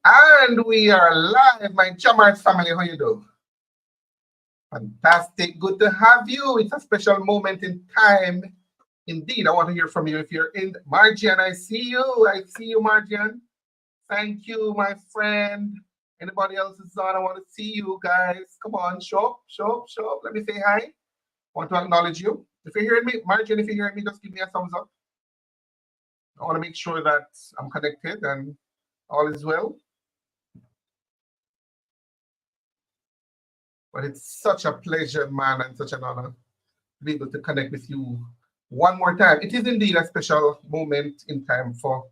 And we are live, my JamHearts family. How you do? Fantastic. Good to have you. It's a special moment in time. Indeed, I want to hear from you. If you're in Margian, I see you. I see you, Margian. Thank you, my friend. Anybody else is on? I want to see you guys. Come on, show up, show up, show up. Let me say hi. I want to acknowledge you. If you're hearing me, Margian, if you're hearing me, just give me a thumbs up. I want to make sure that I'm connected and all is well. But it's such a pleasure, man, and such an honor to be able to connect with you one more time. It is indeed a special moment in time for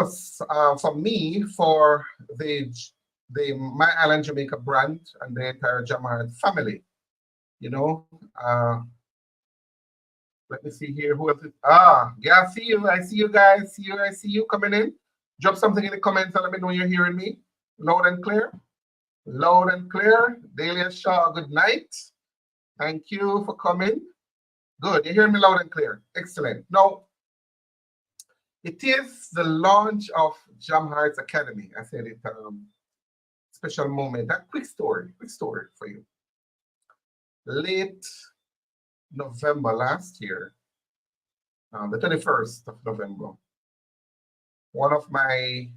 us, for me, for the My Island Jamaica brand and the entire JamHearts family. You know, let me see here. Who else is? Yeah, I see you. I see you guys. See you. I see you coming in. Drop something in the comments and let me know you're hearing me loud and clear. Loud and clear. Delia Shaw, good night. Thank you for coming. Good. You hear me loud and clear. Excellent. Now, it is the launch of JamHearts Academy. I said it, special moment. A quick story for you. Late November last year, the 21st of November, one of my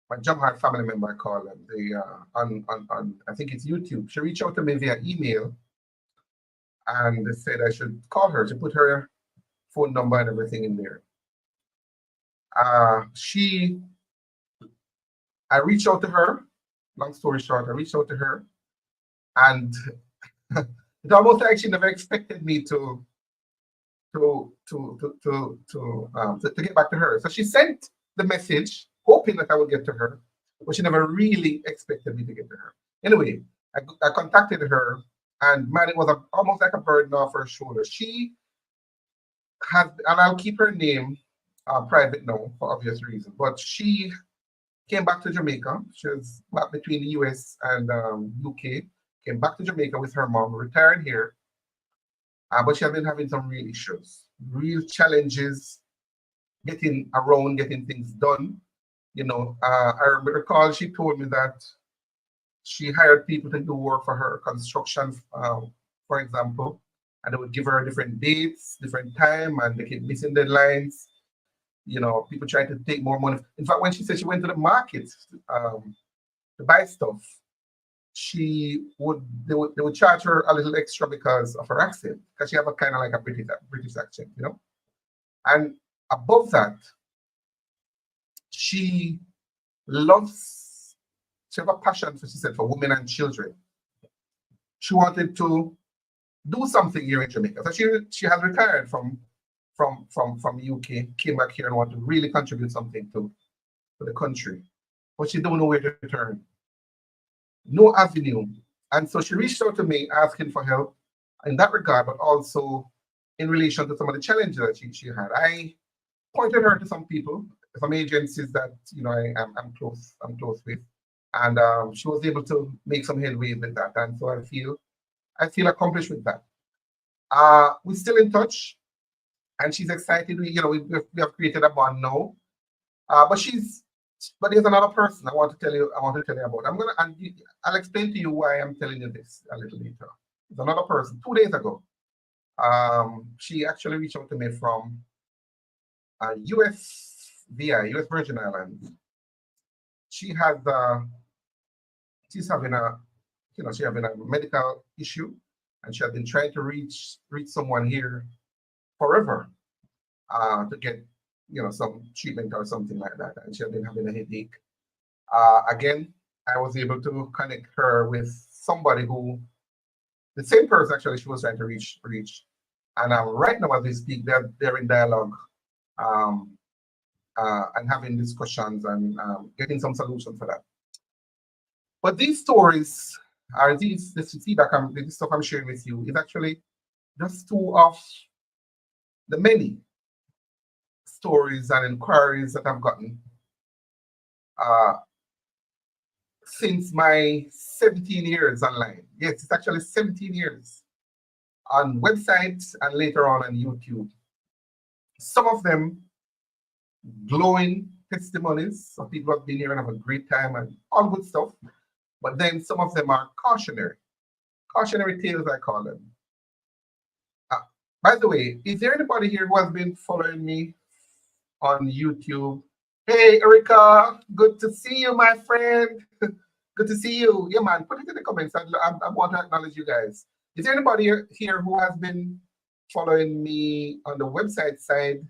my JamHeart family member, I call them, they on I think it's YouTube. She reached out to me via email and they said I should call her to put her phone number and everything in there. I reached out to her. Long story short, I reached out to her, and it almost like she never expected me to get back to her. So she sent the message, hoping that I would get to her, but she never really expected me to get to her. Anyway, I contacted her, and man, it was almost like a burden off her shoulder. She has, and I'll keep her name private now for obvious reasons, but she came back to Jamaica. She was back between the US and UK. Came back to Jamaica with her mom, retired here, but she has been having some real issues, real challenges getting around, getting things done. You know, I recall she told me that she hired people to do work for her, construction, for example, and they would give her different dates, different time, and they keep missing deadlines. You know, people trying to take more money. In fact, when she said she went to the market to buy stuff, they would charge her a little extra because of her accent, because she have a kind of like a British accent, you know. And above that, she loves, she have a passion for, she said, for women and children. She wanted to do something here in Jamaica. So she has retired from UK, came back here and want to really contribute something to the country. But she don't know where to turn. No avenue. And so she reached out to me asking for help in that regard, but also in relation to some of the challenges that she had. I pointed her to some people, some agencies that I'm close with, and she was able to make some headway with that. And so I feel accomplished with that. We're still in touch, and she's excited. We have created a bond now. But there's another person I want to tell you about. I'll explain to you why I'm telling you this a little later. There's another person 2 days ago. She actually reached out to me from US Virgin Islands. She's having a medical issue, and she has been trying to reach someone here forever to get some treatment or something like that, and she had been having a headache. Again, I was able to connect her with somebody the same person actually she was trying to reach, and right now as we speak, they're in dialogue and having discussions and getting some solutions for that. But these stories are this feedback, this stuff I'm sharing with you is actually just two of the many stories and inquiries that I've gotten since my 17 years online. Yes, it's actually 17 years on websites and later on YouTube. Some of them glowing testimonies of people who have been here and have a great time and all good stuff. But then some of them are cautionary tales, I call them. By the way, is there anybody here who has been following me on YouTube? Hey, Erica, good to see you, my friend. Good to see you. Yeah, man, put it in the comments. I want to acknowledge you guys. Is there anybody here who has been following me on the website side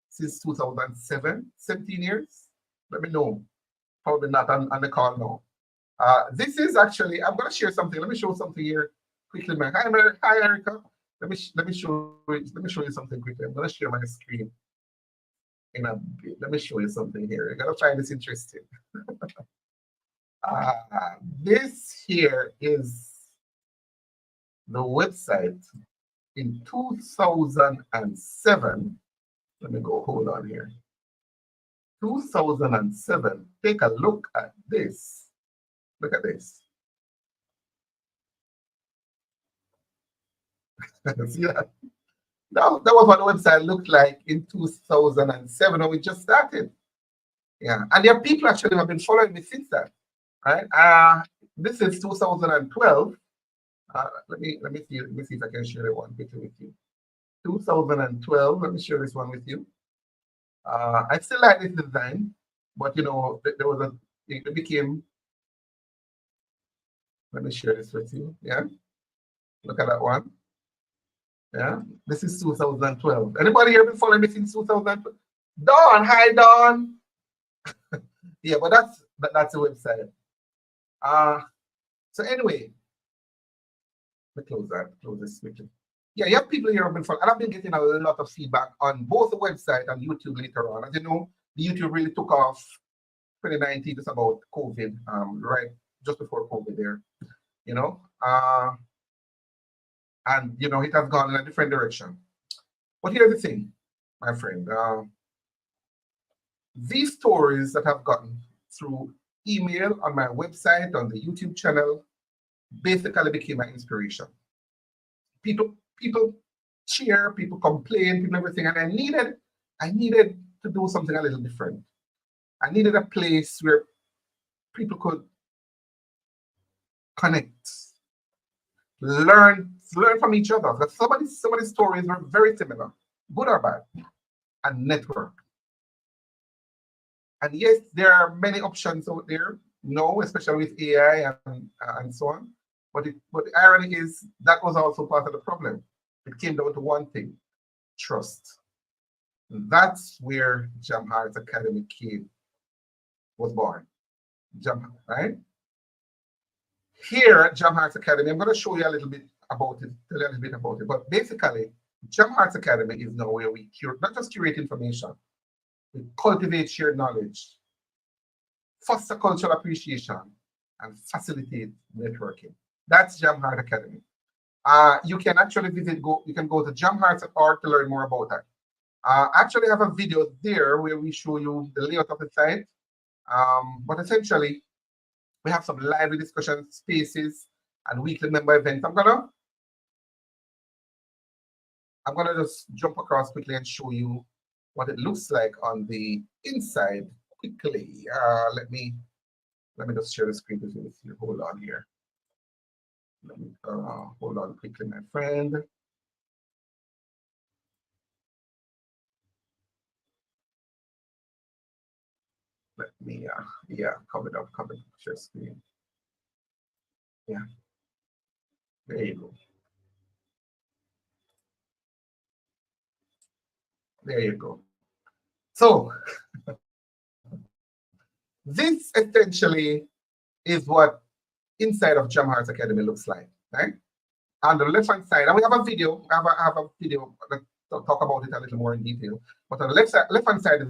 since 2007, 17 years? Let me know. Probably not on the call now. This is actually, I'm going to share something. Let me show something here quickly, man. Hi, Erica. Let me show you something quickly. I'm going to share my screen in a bit. Let me show you something here. You're going to find this interesting. This here is the website in 2007. Let me go, hold on here. 2007. Take a look at this. Look at this. See that? That was what the website looked like in 2007 when we just started. Yeah, and there are people actually who have been following me since that. Right? This is 2012. Let me see if I can share one picture with you. 2012. Let me share this one with you. I still like this design, but you know, there was it became. Let me share this with you. Yeah, look at that one. Yeah, this is 2012. Anybody here been following me since 2012? Dawn, hi Dawn. Yeah, but that's the website. So anyway, let me close this quickly. Yeah, you have people here who have been following, and I've been getting a lot of feedback on both the website and YouTube later on. As you know, the YouTube really took off 2019, just about COVID, right just before COVID there, you know. And you know, it has gone in a different direction. But here's the thing, my friend. These stories that I've gotten through email, on my website, on the YouTube channel, basically became my inspiration. People cheer, people complain, people everything, and I needed to do something a little different. I needed a place where people could connect, learn from each other. Because some of these stories were very similar, good or bad, and network. And yes, there are many options out there, especially with AI and so on. But the irony is that was also part of the problem. It came down to one thing: trust. That's where JamHearts Academy was born. Right? Here at JamHearts Academy, I'm going to show you a little bit about it, tell you a little bit about it. But basically, JamHearts Academy is now where we not just curate information, we cultivate shared knowledge, foster cultural appreciation, and facilitate networking. That's JamHearts Academy. You can actually you can go to jamhearts.org to learn more about that. Actually, I have a video there where we show you the layout of the site. But essentially, we have some lively discussion spaces and weekly member events. I'm gonna just jump across quickly and show you what it looks like on the inside quickly. Let me just share the screen with you. Hold on here. Let me hold on quickly, my friend. Let me cover it up, share screen. Yeah. There you go. There you go. So this essentially is what inside of JamHearts Academy looks like, right? On the left-hand side, and we have a video. I have a video that talk about it a little more in detail. But on the left-hand side is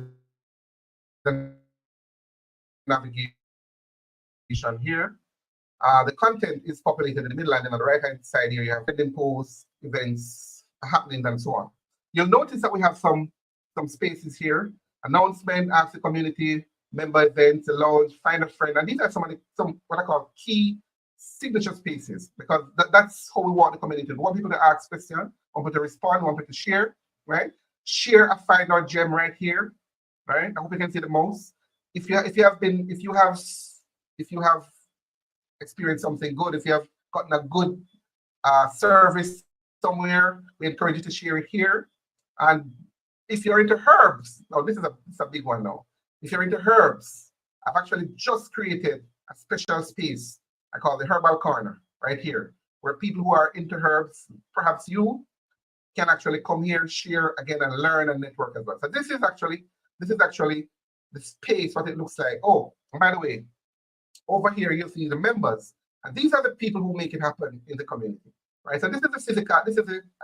the navigation here. The content is populated in the middle, and then on the right-hand side here, you have trending posts, events, happenings, and so on. You'll notice that we have some spaces here: announcement, ask the community, member events, the lounge, find a friend, and these are some what I call key signature spaces, because that's how we want the community. We want people to ask questions, want people to respond, want people to share, right? share a find or gem right here, right? I hope you can see the mouse. If you have experienced something good, if you have gotten a good service somewhere, we encourage you to share it here. And if you're into herbs, now this is a big one now. If you're into herbs, I've actually just created a special space I call the Herbal Corner right here, where people who are into herbs, perhaps you, can actually come here, share again, and learn and network as well. So this is actually the space, what it looks like. Oh, and by the way, over here you'll see the members, and these are the people who make it happen in the community, right? So this is the physical, I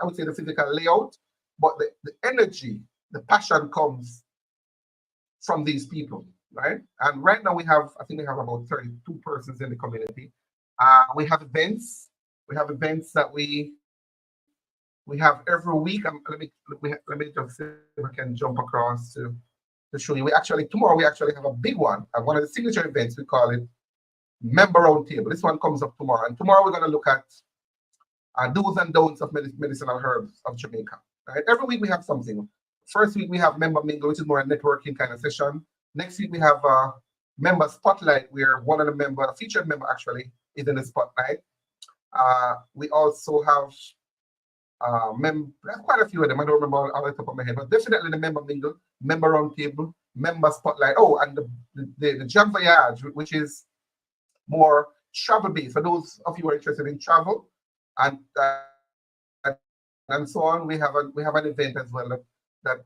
would say the physical layout, but the energy, the passion comes from these people, right? And right now I think we have about 32 persons in the community. We have events. We have events that we have every week. Let me just see if I can jump across to show you. Tomorrow we actually have a big one. One of the signature events, we call it Member Roundtable. This one comes up tomorrow, and tomorrow we're going to look at do's and don'ts of medicinal herbs of Jamaica. Right? Every week we have something. First week we have Member Mingle, which is more a networking kind of session. Next week we have Member Spotlight, where one of the a featured member actually, is in the spotlight. We also have quite a few of them. I don't remember all the top of my head, but definitely the Member Mingle, Member Roundtable, Member Spotlight. Oh, and the Jam Voyage, which is more travel based. For those of you who are interested in travel and so on, we have an event as well that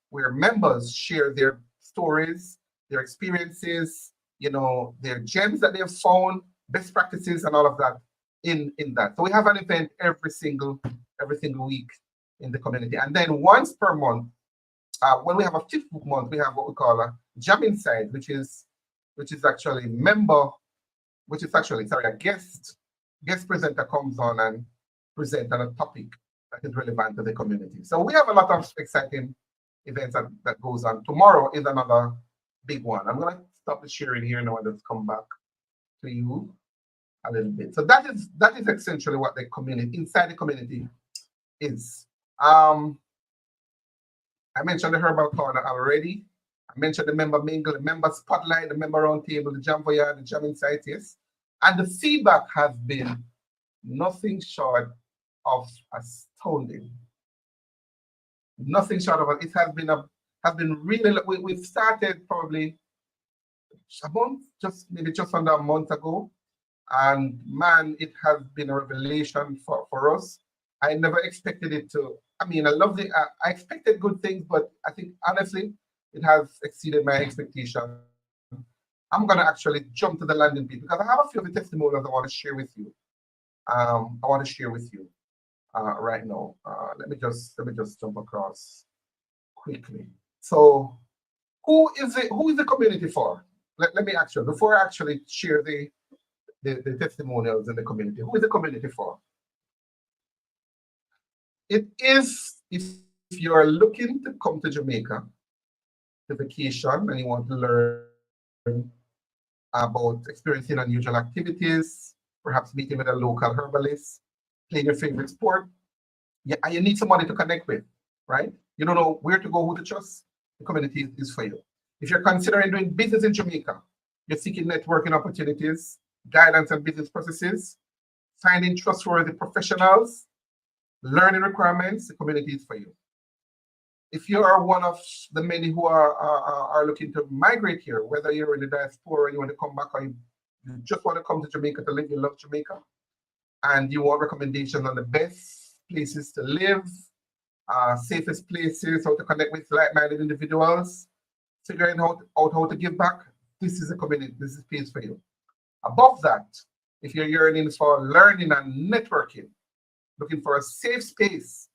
where members share their stories, their experiences, their gems that they have found, best practices, and all of that in that. So we have an event every single week in the community, and then once per month, when we have a fifth month, we have what we call a Jam Inside, which is actually a guest presenter comes on and present on a topic that is relevant to the community. So we have a lot of exciting events that goes on. Tomorrow is another big one. I'm gonna stop the sharing here now and just come back to you a little bit. So that is essentially what the community, inside the community, is. I mentioned the Herbal Corner already. I mentioned the Member Mingle, the Member Spotlight, the Member Roundtable, the Jam Voyage, the Jam Insight, yes. And the feedback has been nothing short of astounding. Nothing short of it. It has been really. We've started probably a month, just under a month ago, and man, it has been a revelation for us. I never expected it to. I mean, I expected good things, but I think honestly, it has exceeded my expectation. I'm gonna actually jump to the landing page because I have a few of the testimonials I want to share with you. Right now. Let me just jump across quickly. So, who is the community for? Let me actually, before I actually share the testimonials in the community, who is the community for? It is, if you're looking to come to Jamaica to vacation and you want to learn about experiencing unusual activities, perhaps meeting with a local herbalist, playing your favorite sport, and you need somebody to connect with, right? You don't know where to go, who to trust, the community is for you. If you're considering doing business in Jamaica, you're seeking networking opportunities, guidance and business processes, finding trustworthy professionals, learning requirements, the community is for you. If you are one of the many who are looking to migrate here, whether you're in the diaspora, you want to come back, or you just want to come to Jamaica to live, you love Jamaica, and you want recommendations on the best places to live, safest places, how to connect with like-minded individuals, figuring out how to give back, this is a community, this is a place for you. Above that, if you're yearning for learning and networking, looking for a safe space,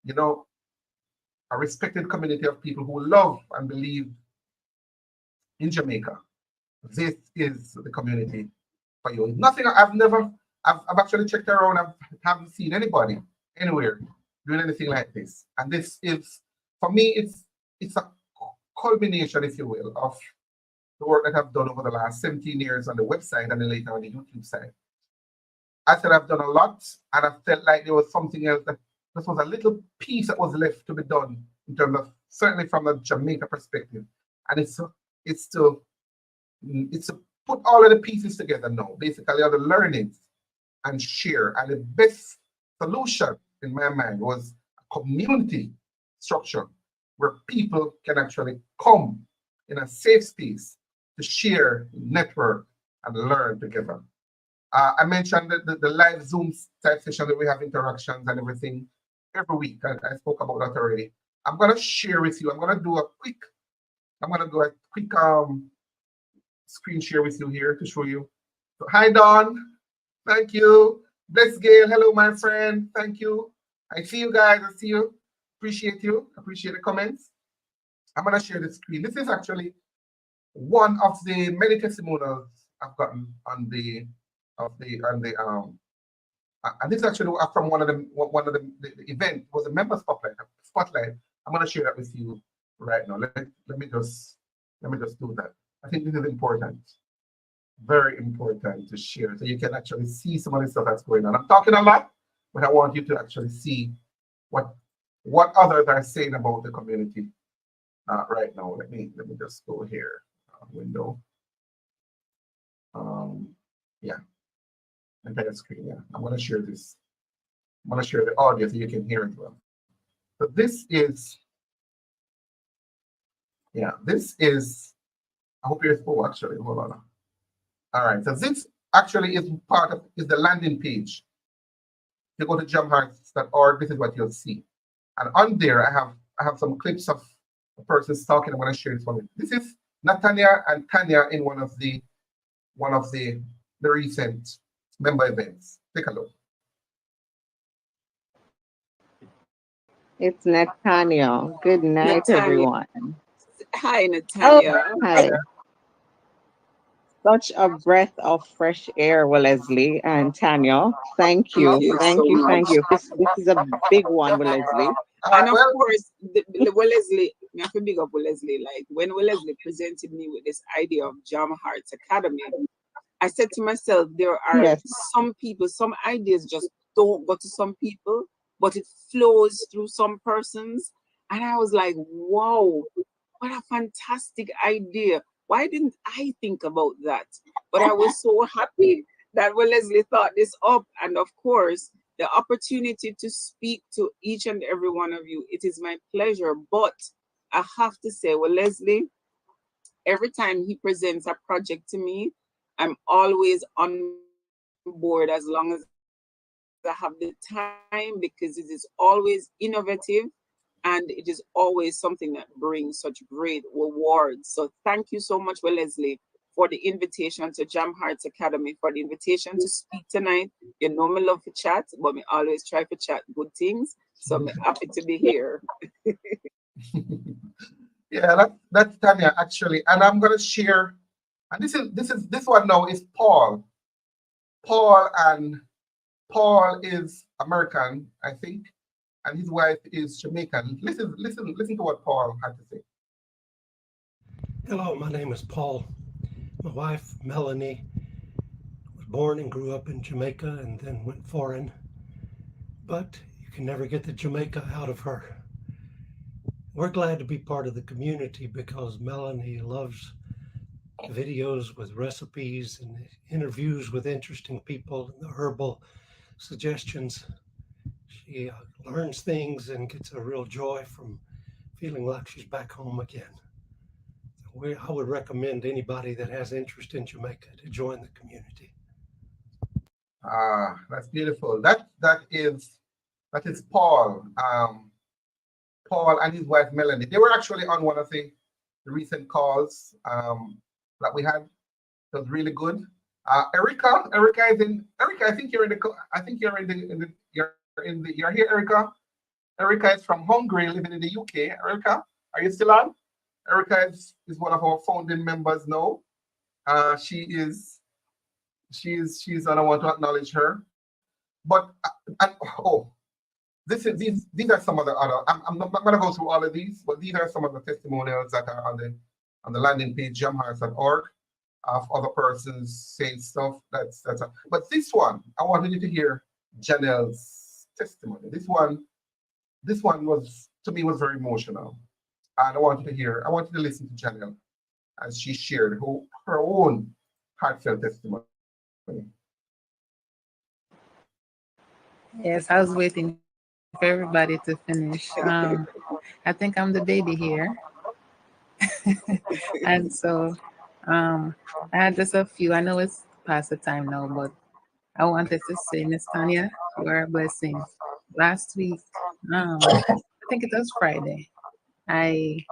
a respected community of people who love and believe in Jamaica, this is the community for you. Nothing, I've actually checked around, I haven't seen anybody anywhere doing anything like this. And this is, for me, it's a culmination, if you will, of the work that I've done over the last 17 years on the website and then later on the YouTube side. I said I've done a lot, and I felt like there was something else that this was a little piece that was left to be done in terms of, certainly from the Jamaica perspective. And it's to put all of the pieces together now, basically all the learnings, and share. And the best solution in my mind was a community structure where people can actually come in a safe space to share, network, and learn together. I mentioned that the live Zoom type session that we have interactions and everything every week. I spoke about that already. I'm going to share with you. I'm going to do a quick screen share with you here to show you. So, hi, Don. Thank you. Bless Gail. Hello, my friend. Thank you. I see you guys. I see you. Appreciate you. Appreciate the comments. I'm going to share the screen. This is actually one of the many testimonials I've gotten on the and this is actually from one of the event was a member spotlight. I'm going to share that with you right now. Let me just do that. I think this is important, very important to share, so you can actually see some of the stuff that's going on. I'm talking a lot, but I want you to actually see what others are saying about the community right now. Let me just go here, window. Yeah, entire screen. Yeah, I'm going to share this. I'm going to share the audio so you can hear it well. So this is, I hope you're full actually. Hold on. All right, so this actually is the landing page. You go to JamHearts.org, this is what you'll see. And on there, I have some clips of a person talking. I'm going to share this one. This is Natanya and Tanya in one of the recent member events. Take a look. It's Nathaniel. Good night, everyone. Hi, Natalia. Oh, hi. Such a breath of fresh air, Wellesley and Tanya. Thank you. Thank you. This is a big one, Wellesley. And of course, Wellesley, I have to big up Wellesley. Like when Wellesley presented me with this idea of JamHearts Academy, I said to myself, there are some people, some ideas just don't go to some people, but it flows through some persons. And I was like, wow, what a fantastic idea. Why didn't I think about that? But I was so happy that Wellesley thought this up. And of course, the opportunity to speak to each and every one of you, it is my pleasure. But I have to say, Wellesley, every time he presents a project to me, I'm always on board as long as I have the time, because it is always innovative and it is always something that brings such great rewards. So thank you so much, Wellesley, for the invitation to JamHearts Academy, for the invitation to speak tonight. You know me love to chat, but me always try to chat good things. So I'm happy to be here. Yeah, that's Tanya actually, and I'm gonna share. And this one now is Paul. Paul is American, I think, and his wife is Jamaican. Listen to what Paul had to say. Hello, my name is Paul. My wife, Melanie, was born and grew up in Jamaica and then went foreign. But you can never get the Jamaica out of her. We're glad to be part of the community because Melanie loves videos with recipes and interviews with interesting people and the herbal suggestions. She learns things and gets a real joy from feeling like she's back home again. I would recommend anybody that has interest in Jamaica to join the community. That's beautiful. That is Paul. Paul and his wife Melanie. They were actually on one of the recent calls that we had. It was really good. Erica is in. Erica, I think you're here, Erica. Erica is from Hungary, living in the UK. Erica, are you still on? Erica is one of our founding members now. She's and I want to acknowledge her. But these are some of the other. I'm not going to go through all of these, but these are some of the testimonials that are on the landing page JamHearts.org of other persons saying stuff. But this one, I wanted you to hear Janelle's testimony. This one this one was, to me, was very emotional. And I wanted to listen to Janelle as she shared her own heartfelt testimony. Yes, I was waiting for everybody to finish. I think I'm the baby here. And so I had just a few. I know it's past the time now, but I wanted to say, Miss Tanya, you are a blessing. Last week, I think it was Friday, I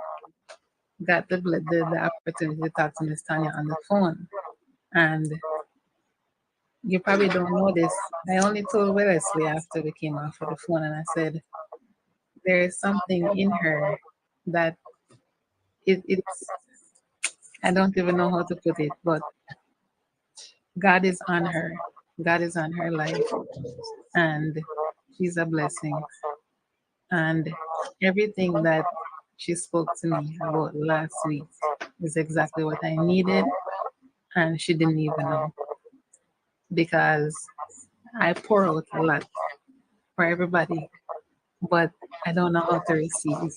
got the opportunity to talk to Miss Tanya on the phone. And you probably don't know this. I only told Wellesley after we came off of the phone, and I said, there is something in her that it's, I don't even know how to put it, but God is on her. God is on her life, and she's a blessing. And everything that she spoke to me about last week is exactly what I needed, and she didn't even know because I pour out a lot for everybody, but I don't know how to receive.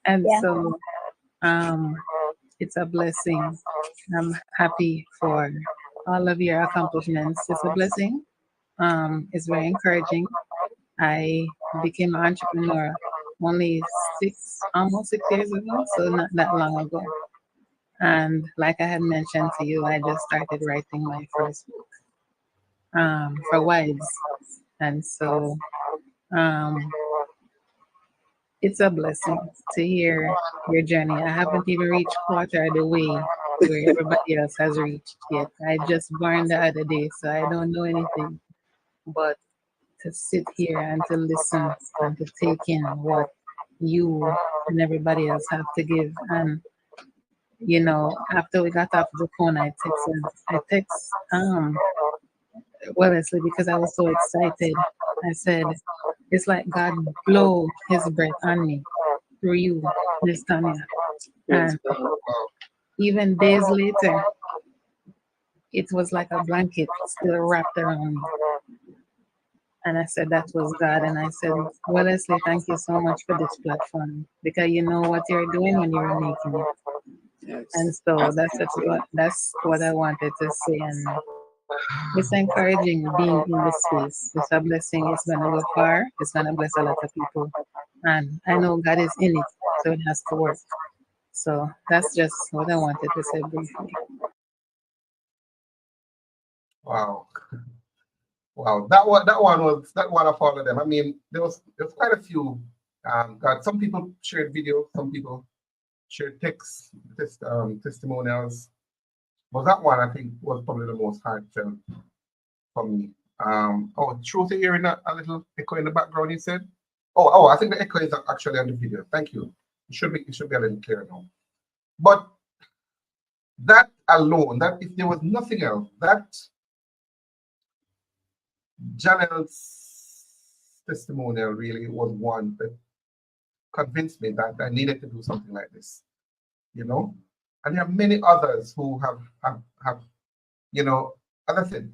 And so it's a blessing. I'm happy for all of your accomplishments. It's a blessing. It's very encouraging. I became an entrepreneur only almost 6 years ago, so not that long ago. And like I had mentioned to you, I just started writing my first book for wives. And so um, it's a blessing to hear your journey. I haven't even reached quarter of the way where everybody else has reached yet. I just born the other day, so I don't know anything. But to sit here and to listen and to take in what you and everybody else have to give. And after we got off the phone, I text Wellesley because I was so excited. I said, it's like God blow his breath on me through you, Miss Tanya. And even days later, it was like a blanket still wrapped around me. And I said that was God. And I said, well, Leslie, thank you so much for this platform because you know what you're doing when you're making it. Yes. And so that's what I wanted to say. And it's encouraging being in this space. It's a blessing. It's gonna go far. It's gonna bless a lot of people. And I know God is in it, so it has to work. So that's just what I wanted to say briefly. Wow. Wow. That one of all of them. I mean, there was quite a few. God, some people shared video, some people shared testimonials. But that one I think was probably the most heartfelt for me. Truth, hearing a little echo in the background, you said? I think the echo is actually on the video. Thank you. It should be a little clearer now. But that alone, that if there was nothing else, that Janelle's testimonial really was one that convinced me that I needed to do something like this, And there are many others who have as I said,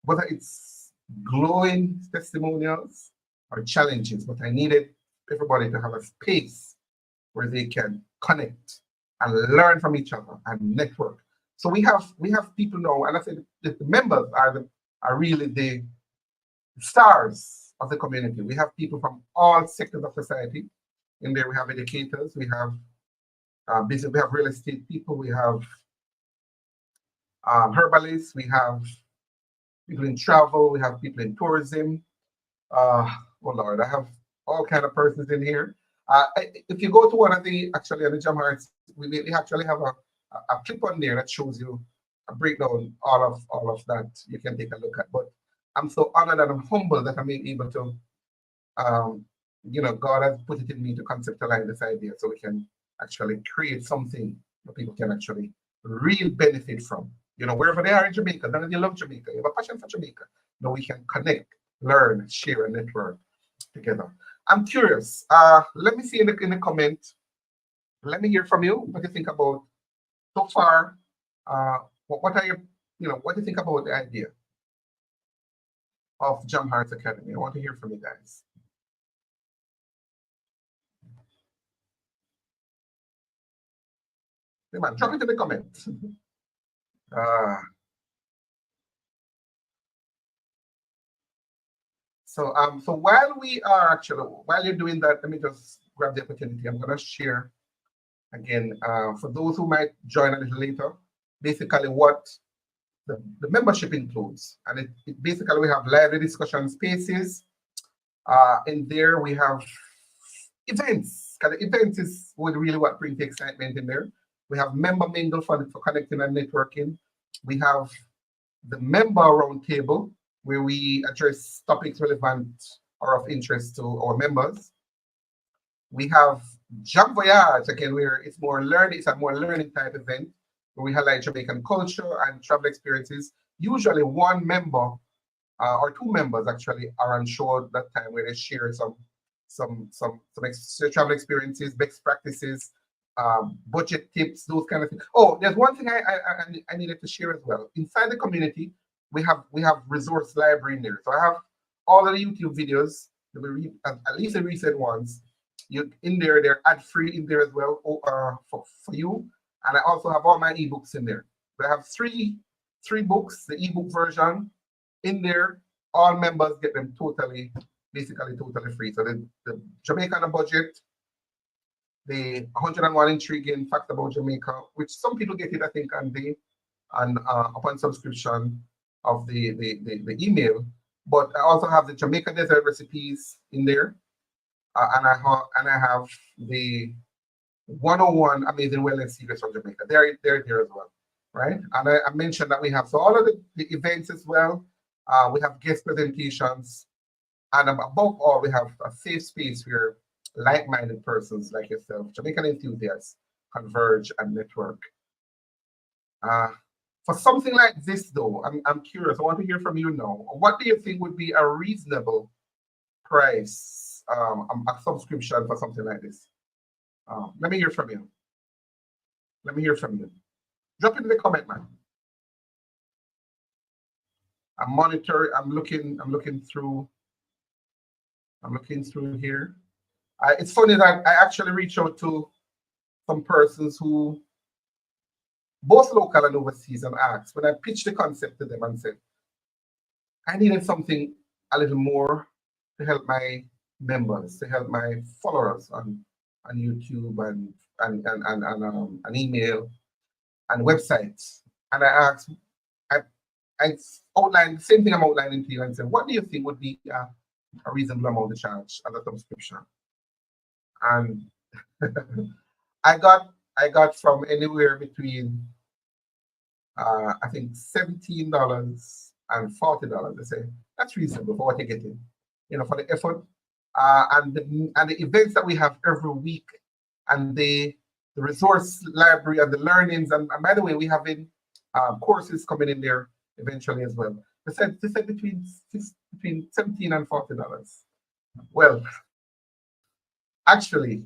whether it's glowing testimonials or challenges, but I needed everybody to have a space where they can connect and learn from each other and network. So we have people now, and I said the members are really the stars of the community. We have people from all sectors of society. In there, we have educators, we have business, we have real estate people, we have herbalists, we have people in travel, we have people in tourism. Oh Lord, I have all kind of persons in here. If you go to one of the on the JamHearts, we actually have a clip on there that shows you a breakdown all of that you can take a look at. But I'm so honored and I'm humbled that I'm able to, God has put it in me to conceptualize this idea so we can actually create something that people can actually real benefit from. Wherever they are in Jamaica, then you love Jamaica, you have a passion for Jamaica. We can connect, learn, share, and network together. I'm curious. Let me see in the comment. Let me hear from you. What do you think about so far? What are your, what do you think about the idea? of JamHearts Academy? I want to hear from you guys. Hey man, drop it in the comments. So while you're doing that, let me just grab the opportunity. I'm gonna share again for those who might join a little later, basically what the membership includes. And it basically, we have lively discussion spaces. In there we have events. Because the events is really what brings the excitement in there. We have member mingle for connecting and networking. We have the member roundtable, where we address topics relevant or of interest to our members. We have Jam Voyage, again, where it's a more learning type event, where we highlight Jamaican culture and travel experiences. Usually one member or two members actually are on show at that time, where they share some travel experiences, best practices, budget tips, those kind of things. Oh, there's one thing I needed to share as well. Inside the community, we have resource library in there. So I have all of the YouTube videos, at least the recent ones. They're ad-free in there as well for you. And I also have all my ebooks in there. So I have three books, the ebook version in there. All members get them basically totally free. So the Jamaican on budget, the 101 intriguing facts about Jamaica, which some people get it, I think, upon subscription of the email. But I also have the Jamaica dessert recipes in there, and I have the 101 amazing wellness secrets from Jamaica. They're there as well, right? And I mentioned that we have all of the events as well. We have guest presentations, and above all, we have a safe space where like-minded persons like yourself, Jamaican enthusiasts, converge and network. For something like this, though, I'm curious. I want to hear from you now. What do you think would be a reasonable price, a subscription for something like this? Let me hear from you. Let me hear from you. Drop it in the comment, man. I'm monitoring. I'm looking through here. It's funny that I actually reached out to some persons who, both local and overseas, and asked, when I pitched the concept to them and said, I needed something a little more to help my members, to help my followers on YouTube and email and websites. And I asked, I outlined the same thing I'm outlining to you and said, what do you think would be a reasonable amount to charge as a subscription? And I got from anywhere between I think $17 and $40. They say that's reasonable for what you're getting, for the effort and the events that we have every week, and the resource library and the learnings. And by the way, we have courses coming in there eventually as well. They said between $17 and $40. Well, actually,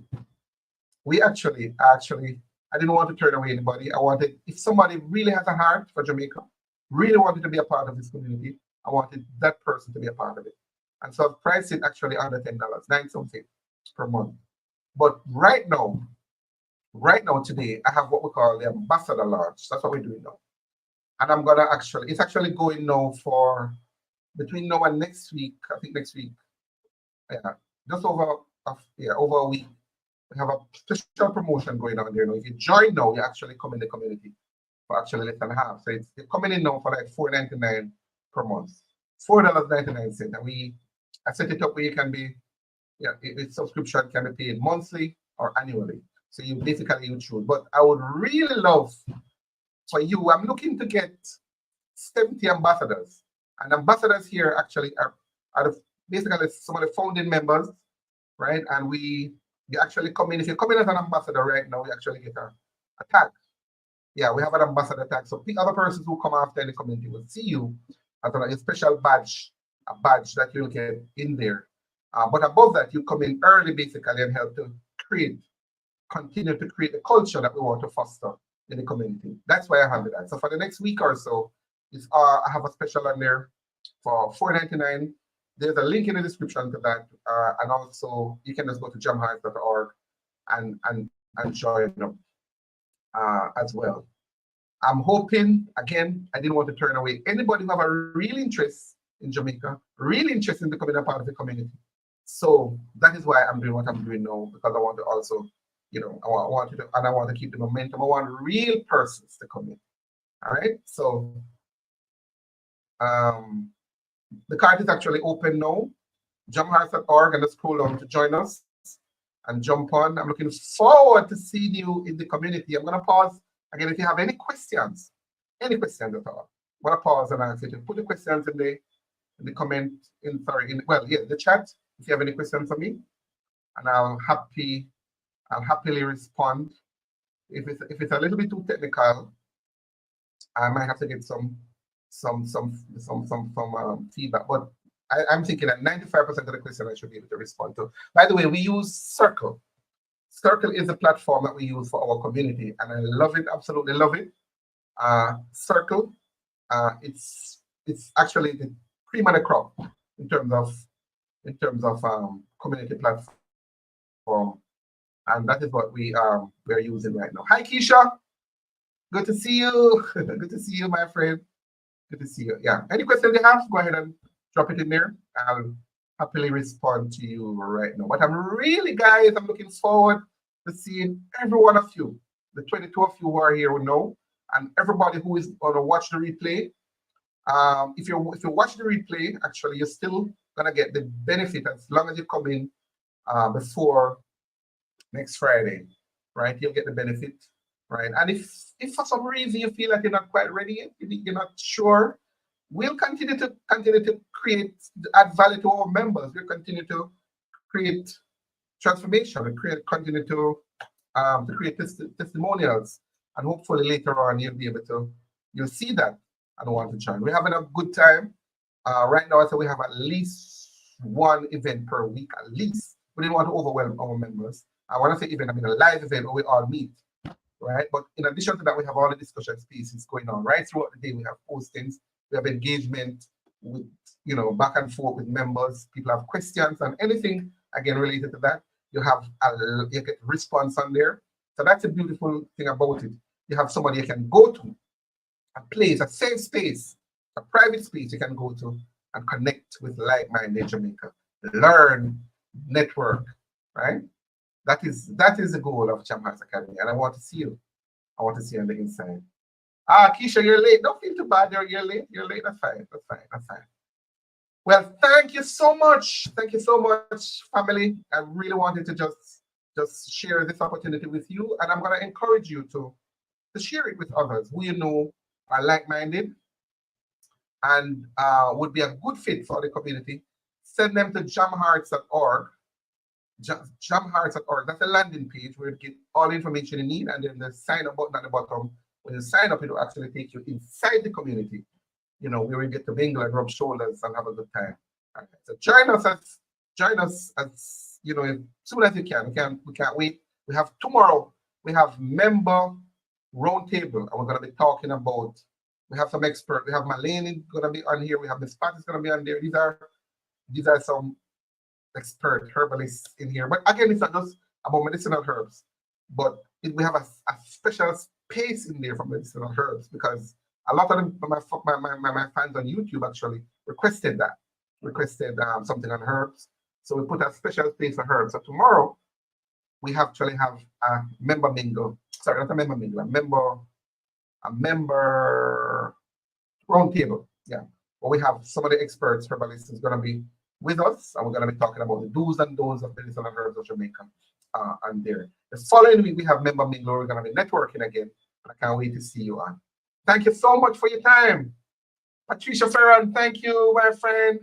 I didn't want to turn away anybody. I wanted, if somebody really has a heart for Jamaica, really wanted to be a part of this community, I wanted that person to be a part of it. And so I've priced it actually under $10, $9 something per month. But right now, today, I have what we call the Ambassador Launch. That's what we're doing now. And I'm gonna it's actually going now for between now and next week. I think next week, just over a week. We have a special promotion going on there now. If you join now, you actually come in the community for actually less than half. So you're coming in now for like $4.99 per month, $4.99, and I set it up where you can be, its subscription can be paid monthly or annually. So you choose. But I would really love for you. I'm looking to get 70 ambassadors, and ambassadors here actually are basically some of the founding members, right? And you actually come in. If you come in as an ambassador right now, you actually get a tag. Yeah, we have an ambassador tag. So the other persons who come after in the community will see you as a special badge, a badge that you'll get in there. But above that, you come in early basically and help to continue to create the culture that we want to foster in the community. That's why I have that. So for the next week or so, I have a special on there for $4.99. There's a link in the description to that, and also you can just go to JamHearts.org and join them as well. I'm hoping, again, I didn't want to turn away anybody who have a real interest in Jamaica, really interested in becoming a part of the community. So that is why I'm doing what I'm doing now, because I want to also, you know, I want to keep the momentum. I want real persons to come in. All right. So the card is actually open now. JamHearts.org, and just scroll down to join us and jump on. I'm looking forward to seeing you in the community. I'm gonna pause again. If you have any questions at all, I'm gonna pause and answer it. Put the questions in the comment the chat. If you have any questions for me, and I'll happily respond. If it's a little bit too technical, I might have to get some feedback. But I'm thinking that 95% of the questions I should be able to respond to. By the way, we use Circle. Circle is the platform that we use for our community, and I love it, absolutely love it. Circle, it's actually the cream of the crop in terms of community platform, and that is what we're using right now. Hi, Keisha. Good to see you. Good to see you, my friend. Good to see you. Yeah. Any questions you have, go ahead and drop it in there. I'll happily respond to you right now. But I'm looking forward to seeing every one of you, the 22 of you who are here who know, and everybody who is going to watch the replay. If you watch the replay, actually, you're still gonna get the benefit as long as you come in before next Friday, right? You'll get the benefit, right? And if for some reason you feel like you're not quite ready yet, you're not sure, we'll continue to add value to our members. We'll continue to create transformation and continue to create testimonials, and hopefully later on you'll see that and want to join. We're having a good time. Right now, I say we have at least one event per week, at least. We didn't want to overwhelm our members. I want to say event, I mean a live event where we all meet, right? But in addition to that, we have all the discussion spaces going on right throughout the day. We have postings, we have engagement with, back and forth with members. People have questions and anything, again, related to that. You get response on there. So that's a beautiful thing about it. You have somebody you can go to, a place, a safe space, a private space you can go to and connect with like-minded Jamaica, learn, network, right? That is the goal of JamHearts Academy, and I want to see you. I want to see you on the inside. Keisha, you're late. Don't feel too bad. You're late. You're late. That's fine. That's fine. That's fine. Well, thank you so much. Thank you so much, family. I really wanted to just share this opportunity with you, and I'm going to encourage you to share it with others who you know are like-minded and would be a good fit for the community. Send them to JamHearts.org. JamHearts.org. That's a landing page where you get all the information you need, and then the sign up button at the bottom. When you sign up, it will actually take you inside the community, where we get to mingle and rub shoulders and have a good time. All right. So join us as soon as you can. We can't wait. We have tomorrow, we have member roundtable, and we're going to be talking about, we have some experts. We have Malene going to be on here. We have Miss Pat is going to be on there. These are some expert herbalists in here. But again, it's not just about medicinal herbs, but we have a special space in there for medicinal herbs, because a lot of my fans on YouTube actually requested something on herbs. So we put a special space for herbs. So tomorrow we actually have a member mingle. Sorry, not a member mingle, a member roundtable. Yeah. Well, we have some of the experts, herbalists, is going to be with us, and we're going to be talking about the do's and don'ts of medicinal herbs of Jamaica. And there. The following week we have member mingle. We're going to be networking again. I can't wait to see you on. Thank you so much for your time. Patricia Ferran, thank you, my friend.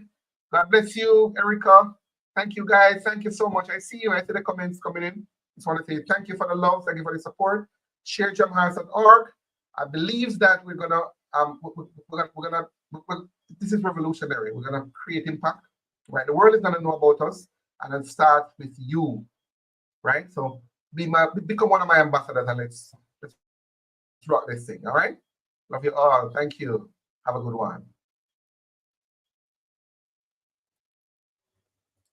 God bless you, Erica. Thank you, guys. Thank you so much. I see you. I see the comments coming in. Just want to say thank you for the love. Thank you for the support. Share JamHearts.org. I believe that we're gonna this is revolutionary. We're gonna create impact. Right, the world is gonna know about us, and it starts with you. Right, so become one of my ambassadors, and let's rock this thing. All right, love you all. Thank you. Have a good one.